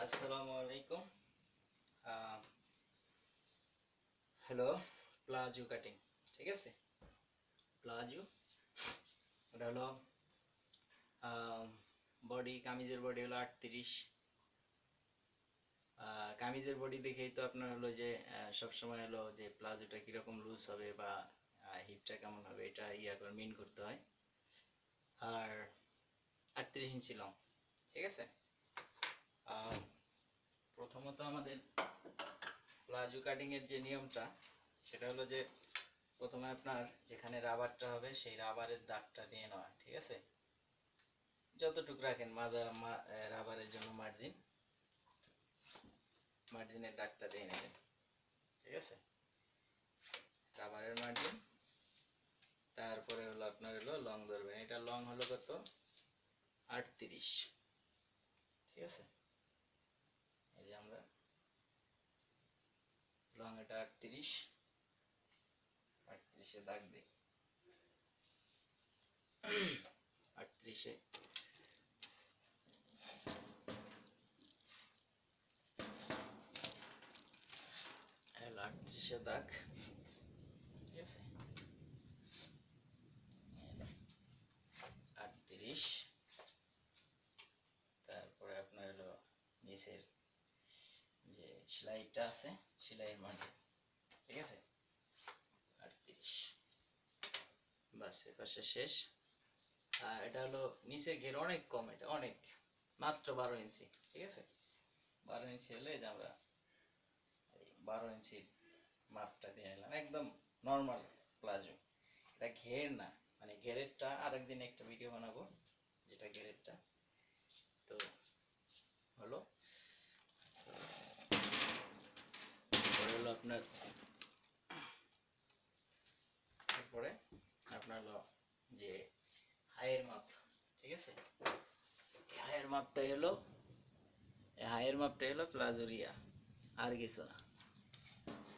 আসসালামু আলাইকুম। Hello, palazzo cutting. ঠিক আছে, প্লাজো এটা হলো বডি, কামিজের বডি হলো 38। কামিজের বডি দেখেই তো আপনার হলো যে সবসময় হলো যে প্লাজোটা কিরকম লুজ হবে বা হিপটা কেমন হবে এটা করে মিন করতে হয়। আর 38 ইঞ্চি লং। ঠিক আছে, প্রথমত আমাদের প্লাজো কাটিং এর যে নিয়মটা সেটা হলো যে প্রথমে আপনার যেখানে রাবারটা হবে সেই রাবারের দাগটা দিয়ে নেওয়া। ঠিক আছে, যতটুকু রাখেন রাবারের জন্য মার্জিনের দাগটা দিয়ে নেবেন। ঠিক আছে, রাবারের মার্জিন। তারপরে হলো আপনার হলো লং ধরবেন। এটা লং হলো কত? 38। ঠিক আছে, এই যে আমরা লং এটা 38, 38-এ দাগ দিই। 38-এ দাগ। ঠিক আছে, 38। তারপরে আপনার হলো নিচের যে সেলাইটা আছে সেলাইয়ের মার্জিন। ঠিক আছে, 38। বাস, এপাশে শেষ। এটা হলো নিচের ঘের অনেক কম, এটা অনেক, মাত্র 12 ইঞ্চি। ঠিক আছে, 12 ইঞ্চি হলে যে আমরা 12 ইঞ্চির মাপটা দিয়ে নিলাম, একদম নর্মাল প্লাজো। এটা ঘের না, মানে ঘেরেরটা আরেকদিন একটা ভিডিও বানাবো, যেটা ঘেরেরটা। তো হলো হলো আপনার তারপরে আপনার হলো যে হাইয়ের মাপ। ঠিক আছে, হাইয়ের মাপটাই হলো প্লাজোরিয়া, আর কিছু না।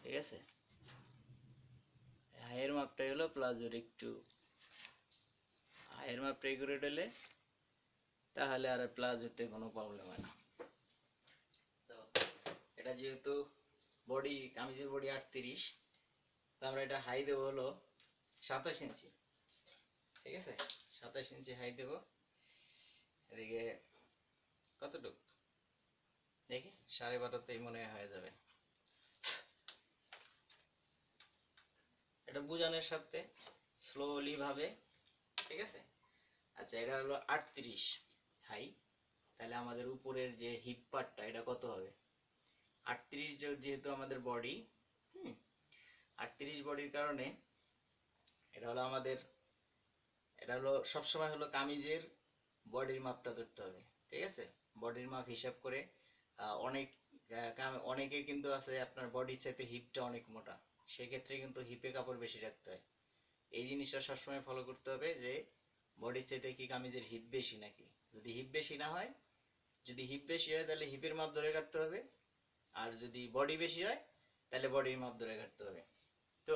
ঠিক আছে, হাইয়ের মাপটাই হলো প্লাজোর। একটু হাইয়ের মাপটা করে দিলে তাহলে আর প্লাজোতে কোনো প্রবলেম হয় না। তো এটা যেহেতু বডি, কামিজের বডি 38, তো আমরা এটা হাই দেবো হলো 27 ইঞ্চি। ঠিক আছে, 27 ইঞ্চি হাই দেবো। এদিকে কতটুক দেখি, 12.5তেই মনে হয়ে যাবে। এটা বুঝানোর সাথে স্লোলি ভাবে। ঠিক আছে, আচ্ছা, এটা হলো 38 হাই, তাহলে আমাদের উপরের যে হিপ পার্টটা এটা কত হবে? 38 যেহেতু আমাদের বডি, 38 বডির কারণে এটা হলো আমাদের, এটা হলো সবসময় হলো কামিজের বডির মাপটা ধরতে হবে। ঠিক আছে, বডির মাপ হিসাব করে অনেক অনেকে কিন্তু আছে আপনার বডির চাইতে হিপটা অনেক মোটা, সেক্ষেত্রে কিন্তু হিপে কাপড় বেশি রাখতে হয়। এই জিনিসটা সবসময় ফলো করতে হবে যে বডির চাইতে কি কামিজের হিপ বেশি নাকি। যদি হিপ বেশি না হয়, যদি হিপ বেশি হয় তাহলে হিপের মাপ ধরে কাটতে হবে, আর যদি বডি বেশি হয় তাহলে বডির মাপ ধরে কাটতে হবে। তো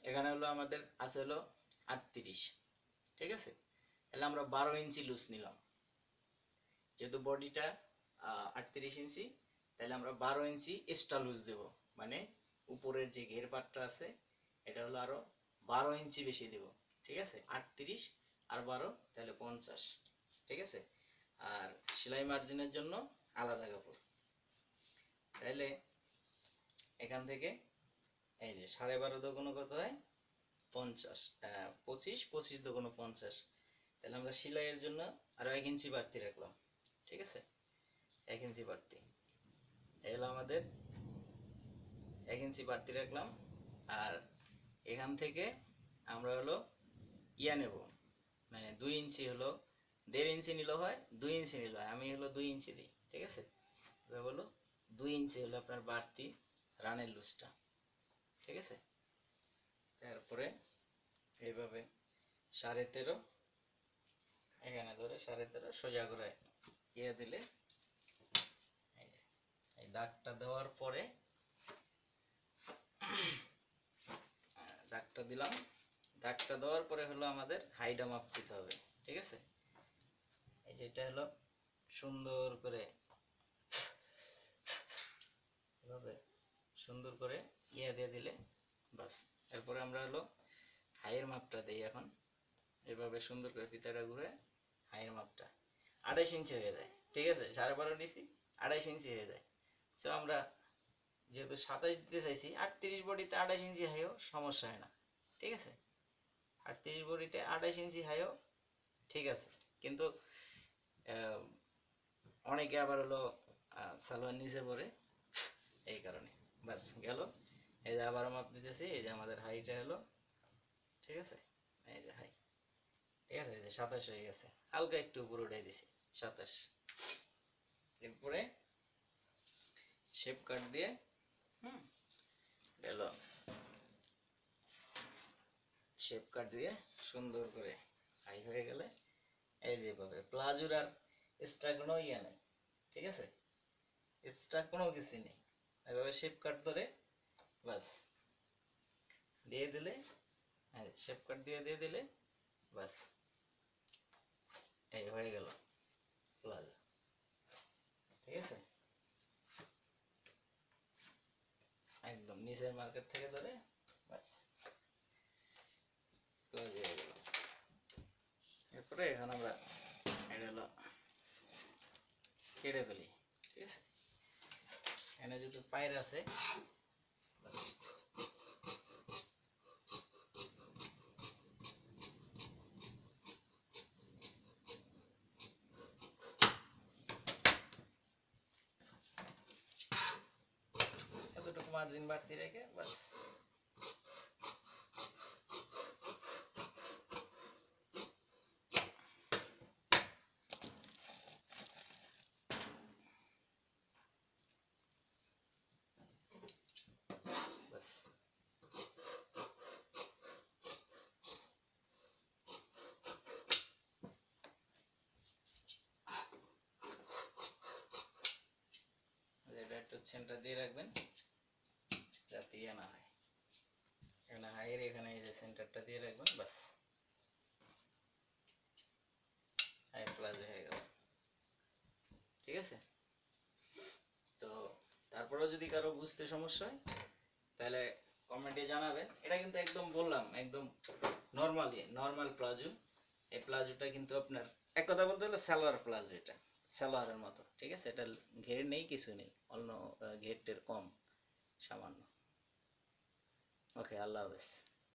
এখানে হলো আমাদের আছে হলো 38। ঠিক আছে, তাহলে আমরা 12 ইঞ্চি লুজ নিলাম। যেহেতু বডিটা 38 ইঞ্চি, তাহলে আমরা 12 ইঞ্চি এক্সট্রা লুজ দেব, মানে উপরের যে ঘের পাটটা আছে এটা হলো আরো 12 ইঞ্চি বেশি দেব। ঠিক আছে, 38 আর 12 তাহলে 50। ঠিক আছে, আর সেলাই মার্জিনের জন্য আলাদা কাপড়। তাহলে এখান থেকে এই যে 12.5 দোকানো কত হয়? 50। 25, 25 দোকানো 50। তাহলে আমরা সেলাইয়ের জন্য আরো 1 ইঞ্চি বাড়তি রাখলাম। ঠিক আছে, 1 ইঞ্চি বাড়তি, এগুলো আমাদের 1 ইঞ্চি বাড়তি রাখলাম। আর এখান থেকে আমরা হলো নেব, মানে 2 ইঞ্চি হলো, 1.5 ইঞ্চি নিলে হয়, 2 ইঞ্চি নিলে হয়, আমি হলো 2 ইঞ্চি দিই। ঠিক আছে, হলো 2 ইঞ্চি হলো আপনার বাড়তি রানের লুজটা। ঠিক আছে, তারপরে এইভাবে 13.5 এখানে ধরে 13.5 সোজা করে দিলে, এই দাগটা দেওয়ার পরে দাগটা দিলাম। দাগটা দেওয়ার পরে হলো আমাদের হাইটা মাপ দিতে হবে। ঠিক আছে, এই যে এটা হলো সুন্দর করে এভাবে সুন্দর করে ইয়ে দিয়ে দিলে বাস। এরপরে আমরা হলো হাইয়ের মাপটা দিই এখন। এভাবে সুন্দর করে ফিতাটা ঘুরে হাইয়ের মাপটা 28 ইঞ্চি হয়ে যায়। ঠিক আছে, 12.5 নিছি, 28 ইঞ্চি হয়ে যায়। সো আমরা যেহেতু 27 দিতে চাইছি, 38 বডিতে 28 ইঞ্চি হাইও সমস্যা হয় না। ঠিক আছে, 38 বডিতে 28 ইঞ্চি হাইও ঠিক আছে। কিন্তু অনেকে আবার হলো সালোয়ার নিচে পরে, এই কারণে বাস গেল। এই যে আবার মাপ দিতেছি, এই যে আমাদের হাইটা হলো, ঠিক আছে, এই যে হাই, ঠিক আছে, এই যে 27 হয়ে গেছে, হালকা একটু উপরে উঠাই দিছি 27। এরপরে শেপ কাট দিয়ে গেল, শেপ কাট দিয়ে সুন্দর করে হাই হয়ে গেলে এই যেভাবে প্লাজোর আর এক্সট্রা কোনো ইয়ে নেই। ঠিক আছে, এক্সট্রা কোনো কিছু নেই। এভাবে শেপ কাট ধরে বাস দিয়ে দিলে, শেপ কাট দিয়ে দিয়ে দিলে বাস এই হয়ে গেল প্লাজো। ঠিক আছে, একদম নিচের মার্কেট থেকে ধরে বাস প্লাজো হয়ে গেল। এরপরে এখন আমরা এটা হলো কেটে ফেলি। ঠিক আছে, এখানে যেহেতু পায়ের আছে, এতটুকু মার্জিন বাড়তি রেখে বাস বাস এটা একটু সেন্টার দিয়ে রাখবেন যাতে ইয়ে না হয়। এখানে হাইয়ের এখানে এই যে সেন্টারটা দিয়ে রাখবেন বাস, হাই প্লাজো হয়ে গেল। ঠিক আছে, তো তারপরেও যদি কারো বুঝতে সমস্যা হয় তাহলে কমেন্টে জানাবেন। এটা কিন্তু একদম বললাম একদম নর্মাল প্লাজো। এই প্লাজোটা কিন্তু আপনার এক কথা বলতে হলে সালোয়ার প্লাজো, এটা সালোয়ারের মতো। ঠিক আছে, এটা ঘের নেই, কিছু নেই, অন্য ঘেরটের কম সামান্য। ওকে, আল্লাহ হাফেজ।